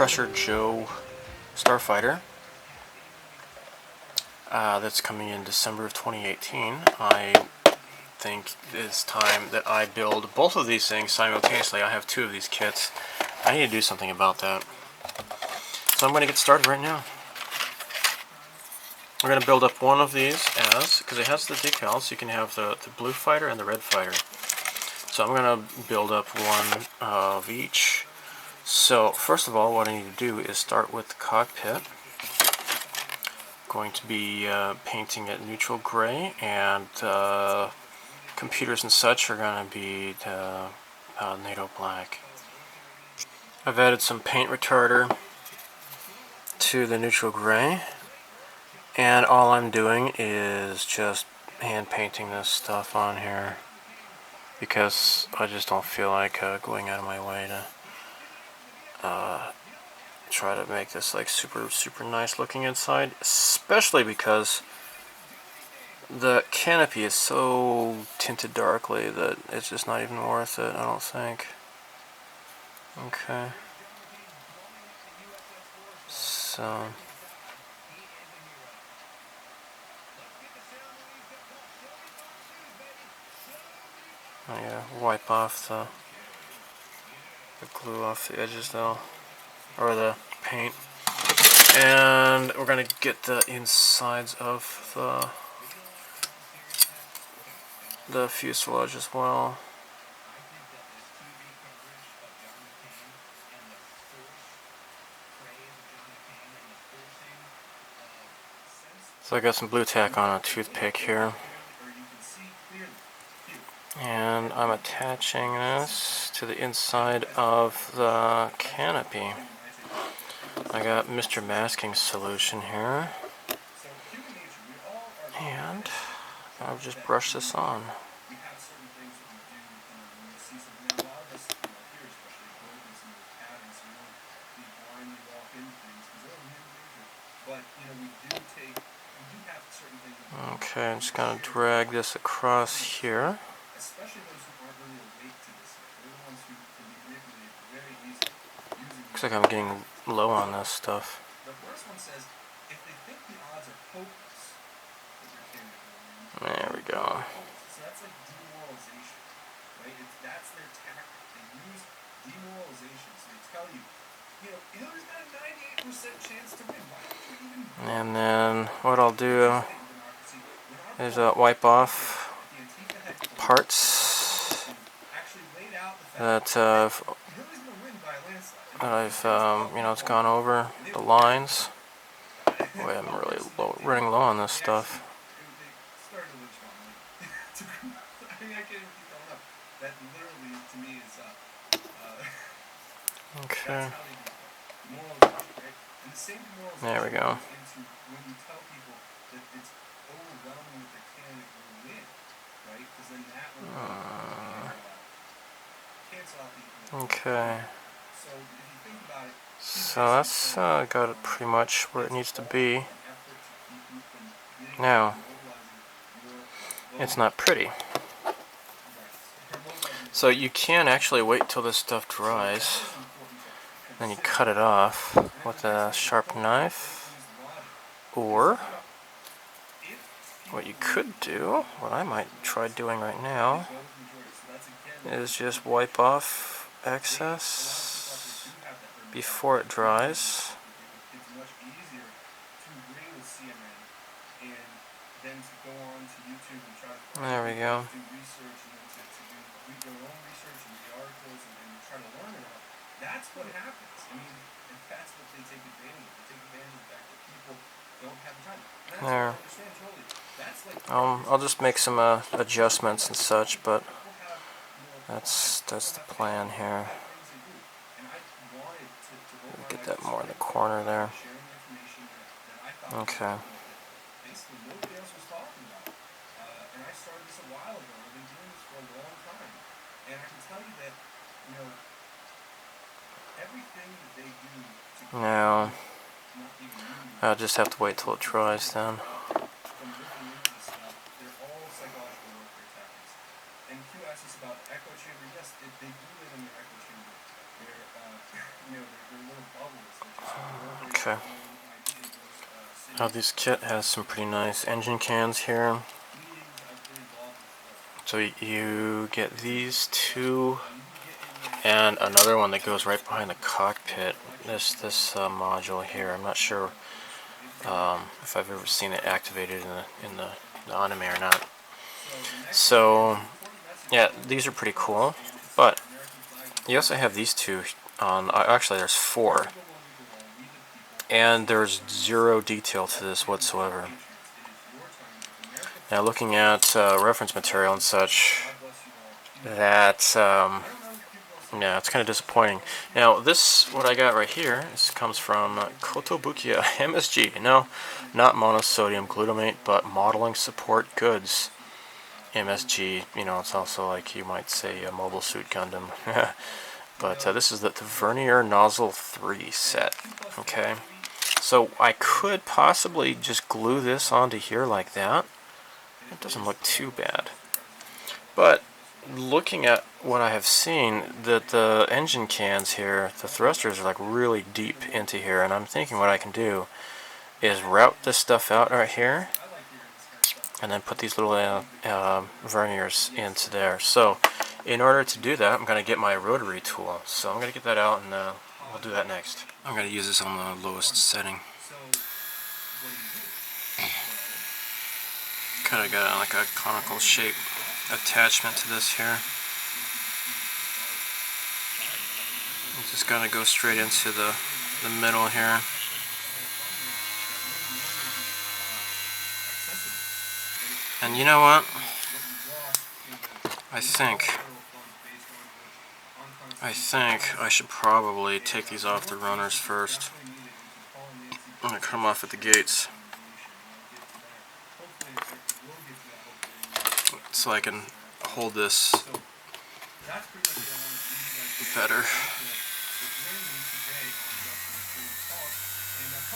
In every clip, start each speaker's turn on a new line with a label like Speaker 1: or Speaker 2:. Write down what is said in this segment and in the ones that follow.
Speaker 1: Crusher Joe Starfighter that's coming in December of 2018. I think it's time that I build both of these things simultaneously. I have two of these kits. I need to do something about that. So I'm going to get started right now. We're going to build up one of these because it has the decals. You can have the blue fighter and the red fighter. So I'm going to build up one of each. So first of all, what I need to do is start with the cockpit. Going to be painting it neutral gray, and computers and such are going to be NATO black. I've added some paint retarder to the neutral gray, and all I'm doing is just hand painting this stuff on here because I just don't feel like going out of my way to try to make this like super nice looking inside, especially because the canopy is so tinted darkly that it's just not even worth it, I don't think. Okay. So I gotta wipe off the glue off the edges though, or the paint. And we're gonna get the insides of the fuselage as well. So I got some blue tack on a toothpick here, and I'm attaching this to the inside of the canopy. I got Mr. Masking solution here, and I'll just brush this on. Okay, I'm just going to drag this across here. Looks like I'm getting low on this stuff. There we go. And then what I'll do is wipe off parts that I've it's gone over the lines. Boy, I'm really running low on this stuff. Okay. There we go. Okay. So that's got it pretty much where it needs to be. Now, it's not pretty. So you can actually wait till this stuff dries, then you cut it off with a sharp knife, or what you could do, what I might try doing right now, is just wipe off excess before it dries. There we go. There. I'll just make some adjustments and such, but that's the plan here. Get that more in the corner there. Okay. Now, I'll just have to wait till it dries then. Okay. Now this kit has some pretty nice engine cans here. So you get these two and another one that goes right behind the cockpit. This module here. I'm not sure if I've ever seen it activated in the anime or not. So yeah, these are pretty cool. But you also have these two on. Actually, there's four, and there's zero detail to this whatsoever. Now, looking at reference material and such, that yeah, it's kind of disappointing. Now, what I got right here, this comes from Kotobukiya MSG. No, not monosodium glutamate, but modeling support goods. MSG, you know, it's also like you might say a Mobile Suit Gundam. But this is the Vernier Nozzle 3 set. Okay, so I could possibly just glue this onto here like that. It doesn't look too bad. But looking at what I have seen, that the engine cans here, the thrusters are like really deep into here, and I'm thinking what I can do is route this stuff out right here, and then put these little verniers into there. So in order to do that, I'm going to get my rotary tool. So I'm going to get that out, and we'll do that next. I'm going to use this on the lowest setting. Kind of got like a conical shape attachment to this here. I'm just going to go straight into the middle here. And you know what? I think I should probably take these off the runners first. I'm going to cut them off at the gates, so I can hold this better.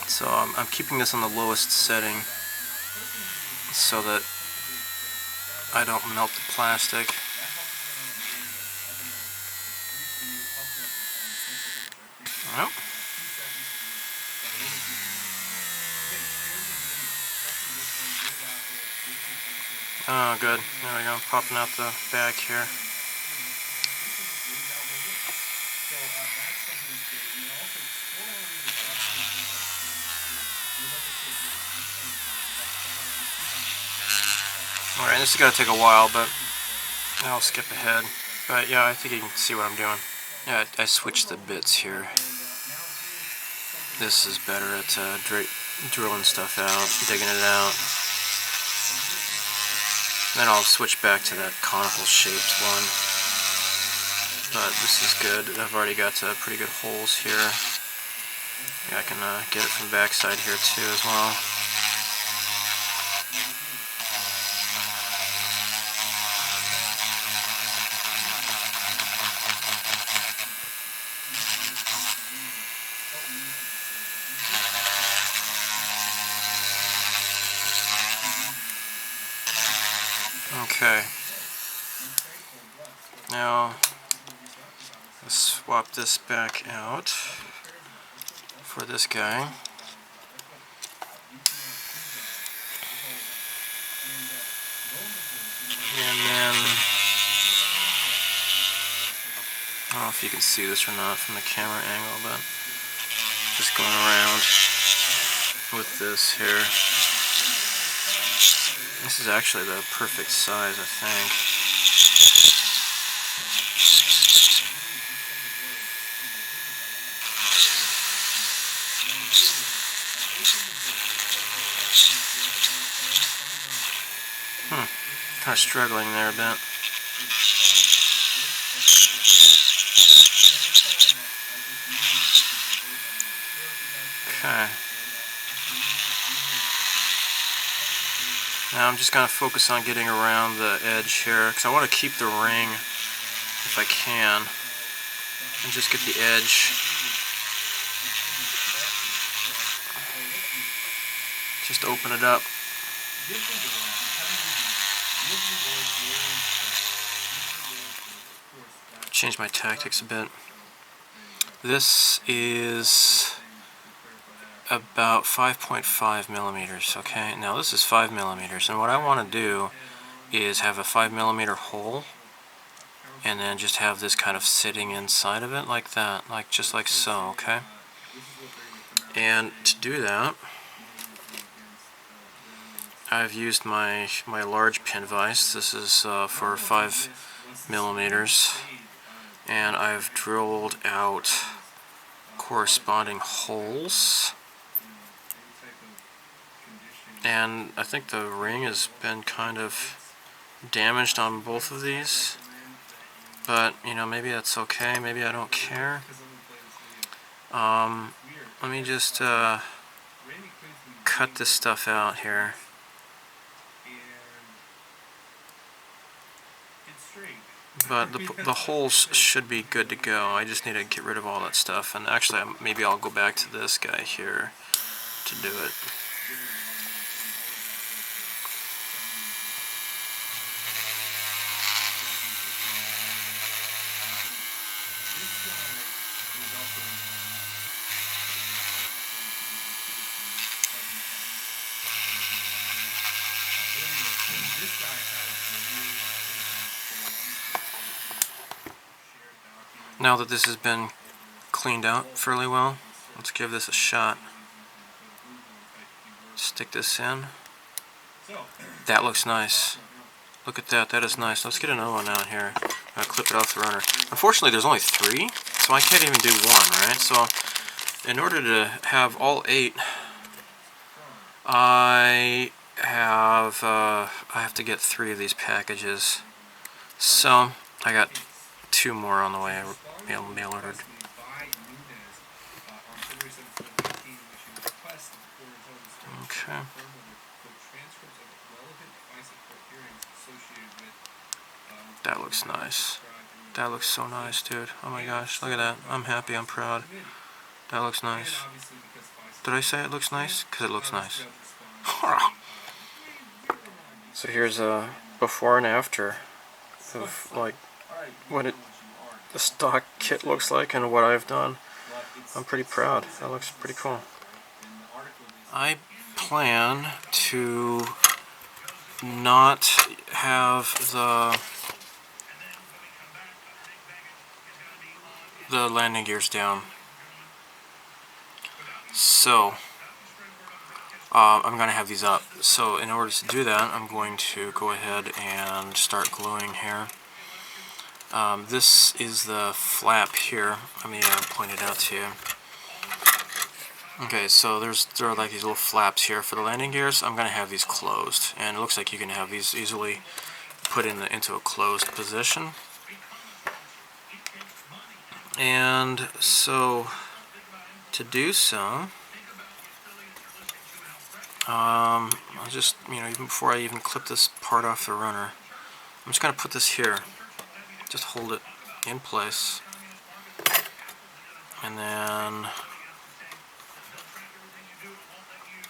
Speaker 1: So I'm keeping this on the lowest setting so that I don't melt the plastic. Well, oh, good. There we go. Popping out the back here. Alright, this is going to take a while, but I'll skip ahead. But yeah, I think you can see what I'm doing. Yeah, I switched the bits here. This is better at drilling stuff out, digging it out. Then I'll switch back to that conical shaped one. But this is good. I've already got pretty good holes here. Yeah, I can get it from backside here too as well. Okay. Now, let's swap this back out for this guy. And then, I don't know if you can see this or not from the camera angle, but just going around with this here. This is actually the perfect size, I think. Kind of struggling there a bit. Okay. Now I'm just going to focus on getting around the edge here, because I want to keep the ring if I can, and just get the edge. Just open it up. Change my tactics a bit. This is about 5.5 millimeters. Okay, now this is 5 millimeters, and what I want to do is have a 5 millimeter hole, and then just have this kind of sitting inside of it like that, like just like so. Okay, and to do that, I've used my large pin vise. This is for 5 millimeters, and I've drilled out corresponding holes. And I think the ring has been kind of damaged on both of these, but you know, maybe that's okay, maybe I don't care. Let me just cut this stuff out here. But the holes should be good to go. I just need to get rid of all that stuff, and actually maybe I'll go back to this guy here to do it. Now that this has been cleaned out fairly well, let's give this a shot. Stick this in. That looks nice. Look at that, that is nice. Let's get another one out here. I'll clip it off the runner. Unfortunately, there's only 3, so I can't even do 1, right? So, in order to have all 8, I have to get 3 of these packages. So, I got 2 more on the way. Mail ordered. Okay. That looks nice. That looks so nice, dude. Oh my gosh, look at that. I'm happy, I'm proud. That looks nice. Did I say it looks nice? Because it looks nice. So here's a before and after of like what the stock kit looks like and what I've done. I'm pretty proud. That looks pretty cool. I plan to not have the landing gears down. So I'm going to have these up. So in order to do that, I'm going to go ahead and start gluing here. This is the flap here. Let me point it out to you. Okay, so there are like these little flaps here for the landing gears. I'm going to have these closed, and it looks like you can have these easily put into a closed position. And so to do so, I'll just, even before I even clip this part off the runner, I'm just going to put this here. Just hold it in place. And then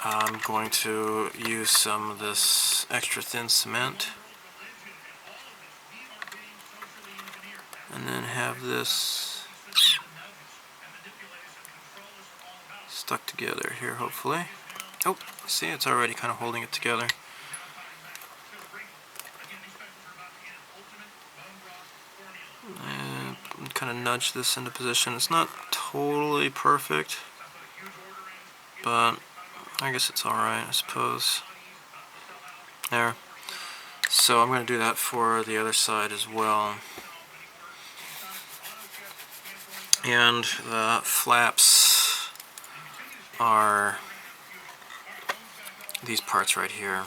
Speaker 1: I'm going to use some of this extra thin cement. And then have this stuck together here, hopefully. Oh, see, it's already kind of holding it together. And kind of nudge this into position. It's not totally perfect, but I guess it's alright, I suppose. There. So I'm going to do that for the other side as well. And the flaps are these parts right here.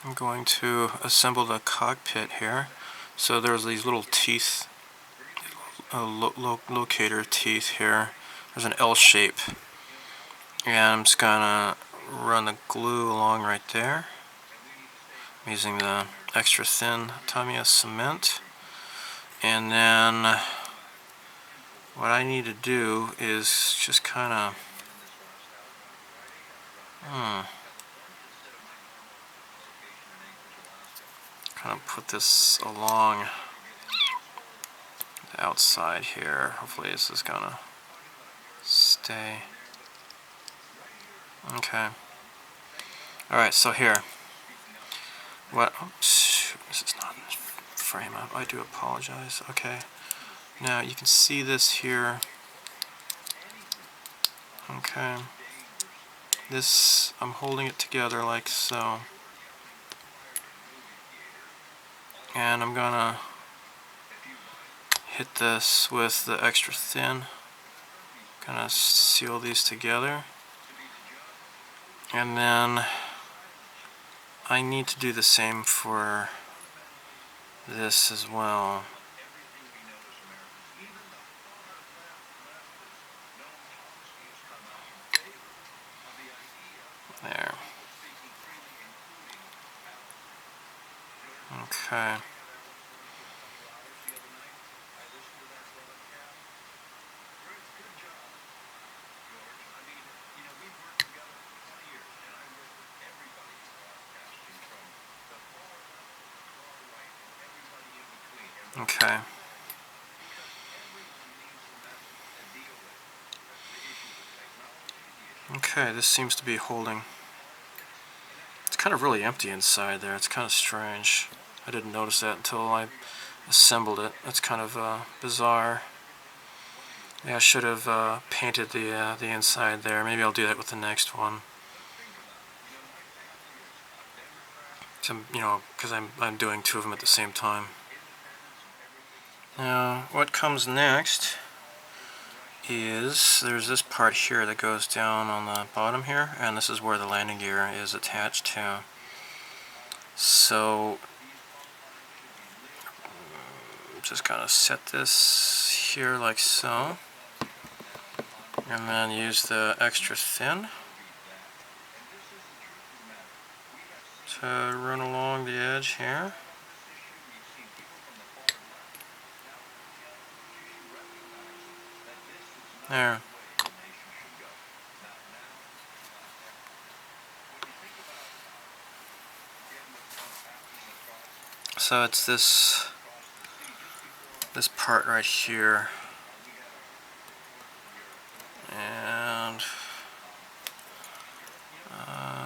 Speaker 1: I'm going to assemble the cockpit here. So there's these little teeth, locator teeth here. There's an L shape. And I'm just gonna run the glue along right there. I'm using the extra thin Tamiya cement. And then what I need to do is just kind of put this along the outside here. Hopefully this is gonna stay. Okay. Alright, so here. What? Oops, this is not in the frame up. I do apologize. Okay. Now you can see this here. Okay. This, I'm holding it together like so. And I'm gonna hit this with the extra thin. Gonna seal these together. And then I need to do the same for this as well. There. Okay. Okay. Okay, this seems to be holding. It's kind of really empty inside there. It's kind of strange. I didn't notice that until I assembled it. That's kind of bizarre. Yeah, I should have painted the inside there. Maybe I'll do that with the next one. So, you know, because I'm doing two of them at the same time. Now, what comes next is there's this part here that goes down on the bottom here, and this is where the landing gear is attached to. So just gotta set this here like so, and then use the extra thin to run along the edge here. There. So it's this part right here, and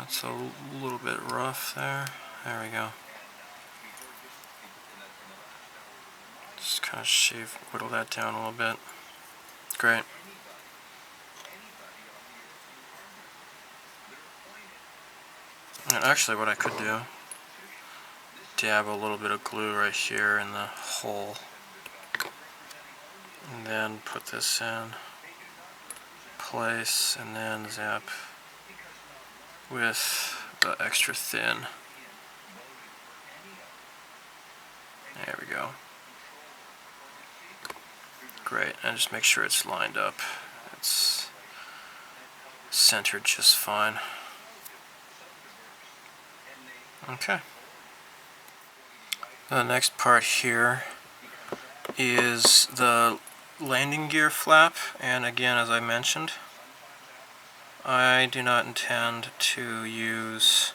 Speaker 1: it's a little bit rough there. There we go. Just kind of whittle that down a little bit. Great. And actually what I could do, dab a little bit of glue right here in the hole, and then put this in place, and then zap with the extra thin. There we go. Great, and just make sure it's lined up. It's centered just fine. Okay. The next part here is the landing gear flap, and again, as I mentioned, I do not intend to use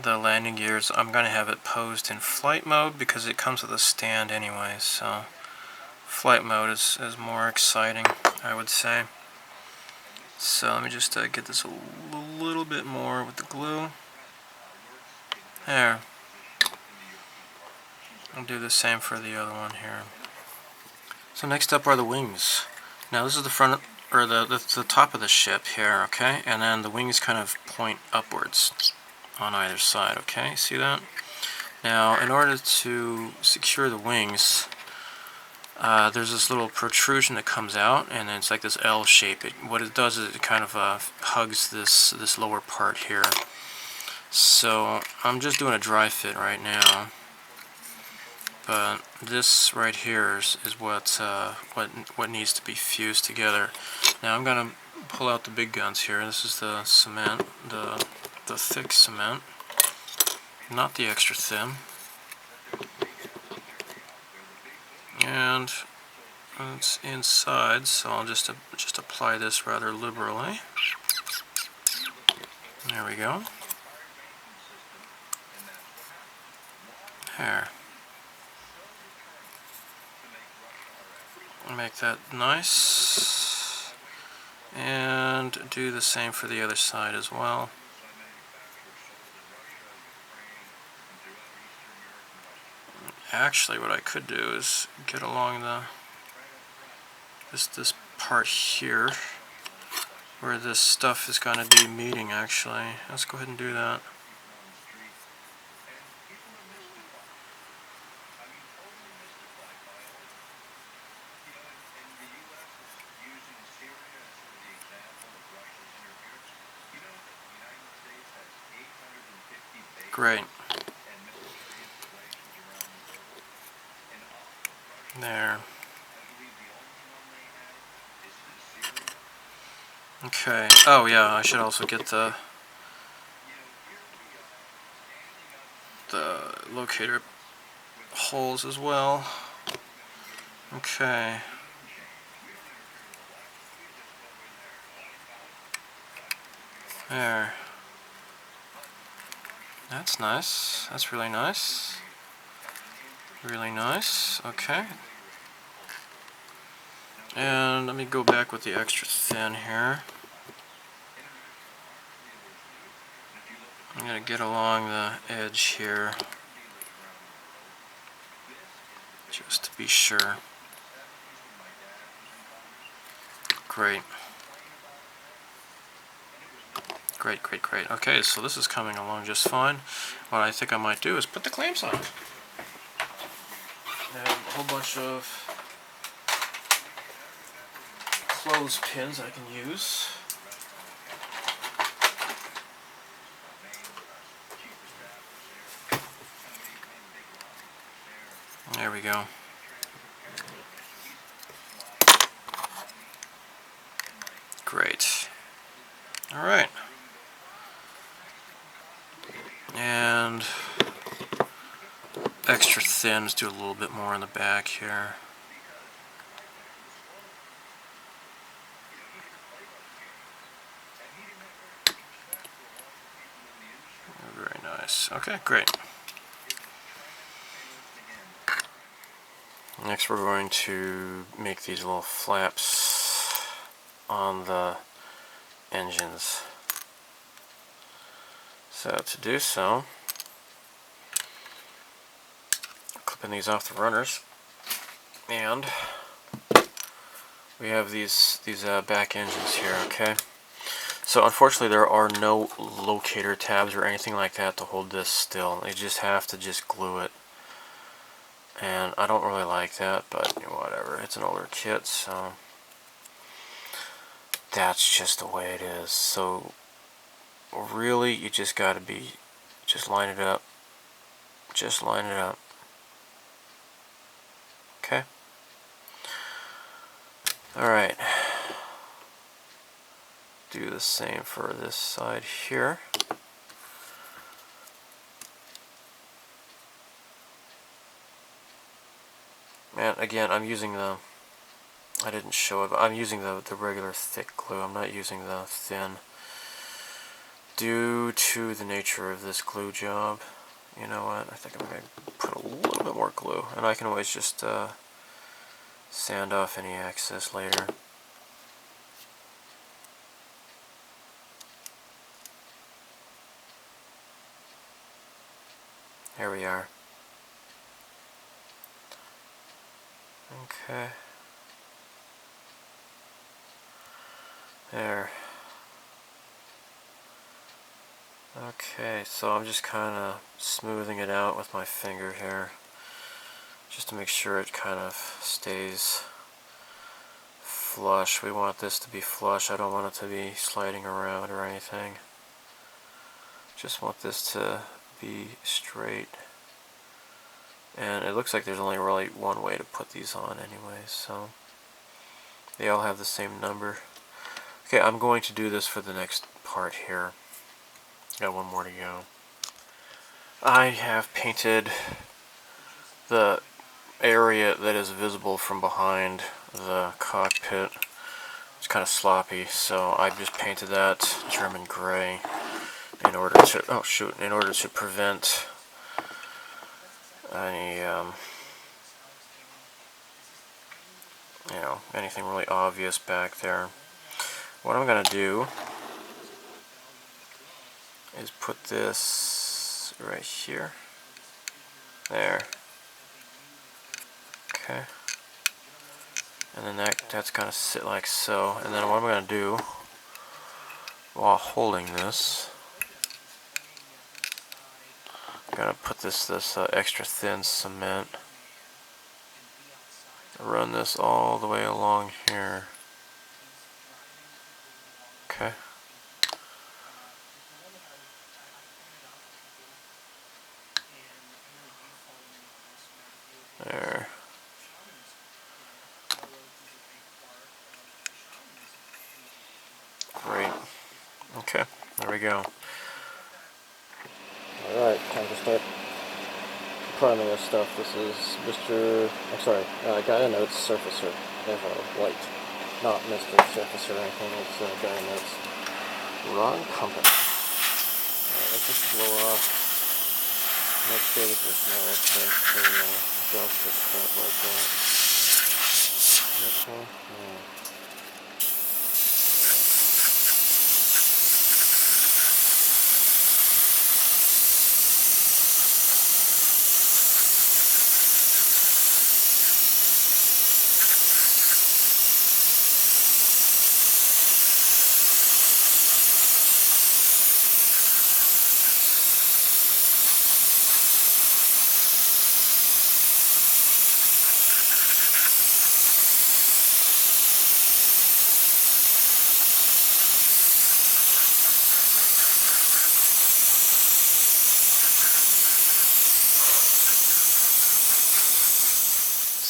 Speaker 1: the landing gears. I'm going to have it posed in flight mode because it comes with a stand anyway, so flight mode is more exciting, I would say. So let me just get this a little bit more with the glue. There. I'll do the same for the other one here. So next up are the wings. Now this is the front, or the top of the ship here, okay? And then the wings kind of point upwards on either side, okay? See that? Now, in order to secure the wings, there's this little protrusion that comes out, and it's like this L shape. What it does is it kind of hugs this lower part here. So I'm just doing a dry fit right now, but this right here is what needs to be fused together. Now I'm gonna pull out the big guns here. This is the cement, the thick cement, not the extra thin. And It's inside, so I'll just apply this rather liberally. There we go. There. Make that nice. And do the same for the other side as well. Actually, what I could do is get along this part here where this stuff is going to be meeting. Actually, let's go ahead and do that. Great. There. Okay. Oh yeah, I should also get the locator holes as well. Okay. There. That's nice. That's really nice. Really nice. Okay. And let me go back with the extra thin here. I'm going to get along the edge here, just to be sure. Great. Great, great, great. Okay, so this is coming along just fine. What I think I might do is put the clamps on. I have a whole bunch of clothespins I can use. There we go. Great. All right. And extra thin, let's do a little bit more on the back here. Very nice. Okay, great. Next we're going to make these little flaps on the engines. So to do so, clipping these off the runners, and we have these back engines here. Okay, so unfortunately there are no locator tabs or anything like that to hold this still. You just have to glue it, and I don't really like that, but whatever. It's an older kit, so that's just the way it is. So really, you just got to just line it up. Just line it up. Okay. Alright. Do the same for this side here. And again, I'm using I didn't show it, but I'm using the regular thick glue. I'm not using the thin. Due to the nature of this glue job, you know what, I think I'm going to put a little bit more glue, and I can always just sand off any excess later. Here we are. Okay. There. Okay, so I'm just kind of smoothing it out with my finger here, just to make sure it kind of stays flush. We want this to be flush. I don't want it to be sliding around or anything. Just want this to be straight. And it looks like there's only really one way to put these on anyway, so they all have the same number. Okay, I'm going to do this for the next part here. Got one more to go. I have painted the area that is visible from behind the cockpit. It's kind of sloppy, so I just painted that German gray in order to prevent any anything really obvious back there. What I'm gonna do is put this right here. There. Okay. And then that's gonna sit like so. And then what I'm gonna do while holding this, I'm gonna put this extra thin cement, run this all the way along here. Okay. There. Great. Okay, there we go. Alright, time to start priming this stuff. This is Gaia Notes Surfacer, Evo, white. Not Mr. Surfacer or anything, it's Gaia Notes. Wrong company. Alright, let's just blow off. Make sure that there's no excess to adjust this crap like that. Okay, yeah.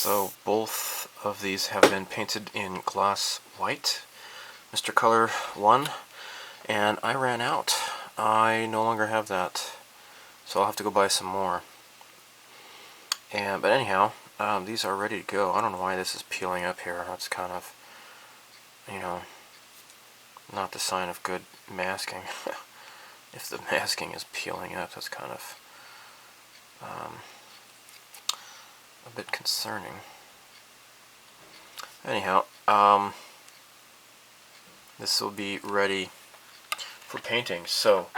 Speaker 1: So both of these have been painted in gloss white, Mr. Color 1, and I ran out. I no longer have that, so I'll have to go buy some more. But anyhow, these are ready to go. I don't know why this is peeling up here. That's kind of, not the sign of good masking. If the masking is peeling up, that's kind of a bit concerning. Anyhow, this will be ready for painting. So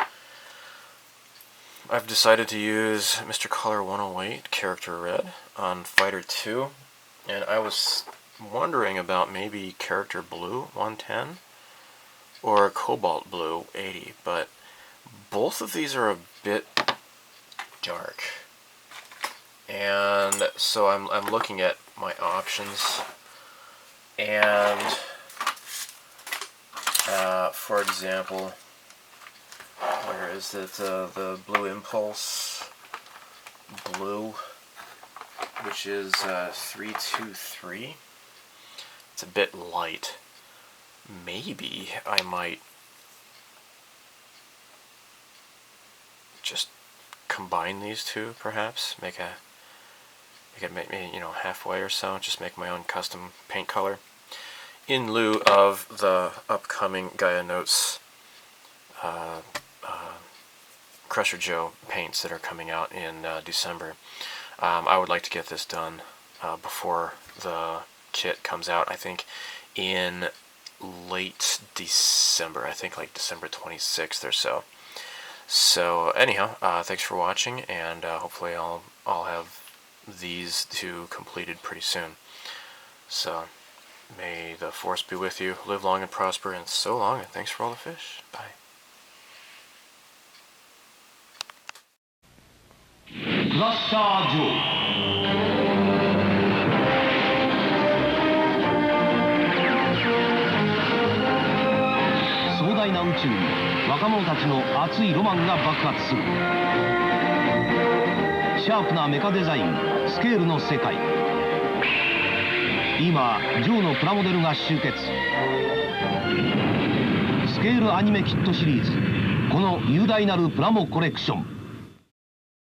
Speaker 1: I've decided to use Mr. Color 108 Character Red on Fighter 2, and I was wondering about maybe Character Blue 110 or Cobalt Blue 80, but both of these are a bit dark. And so I'm looking at my options, and for example, where is it? The Blue Impulse Blue, which is 323. It's a bit light. Maybe I might just combine these two, perhaps make it halfway or so, just make my own custom paint color in lieu of the upcoming Gaia Notes Crusher Joe paints that are coming out in December. I would like to get this done before the kit comes out, I think in late December, I think like December 26th or so. So anyhow, thanks for watching, and hopefully I'll have these two completed pretty soon. So may the force be with you, live long and prosper, and so long, and thanks for all the fish. Bye.
Speaker 2: 宇宙に若者たちの熱いロマンが爆発する。シャープなメカデザイン、スケールの世界。今ジョーのプラモデルが集結。スケールアニメキットシリーズ、この雄大なるプラモコレクション。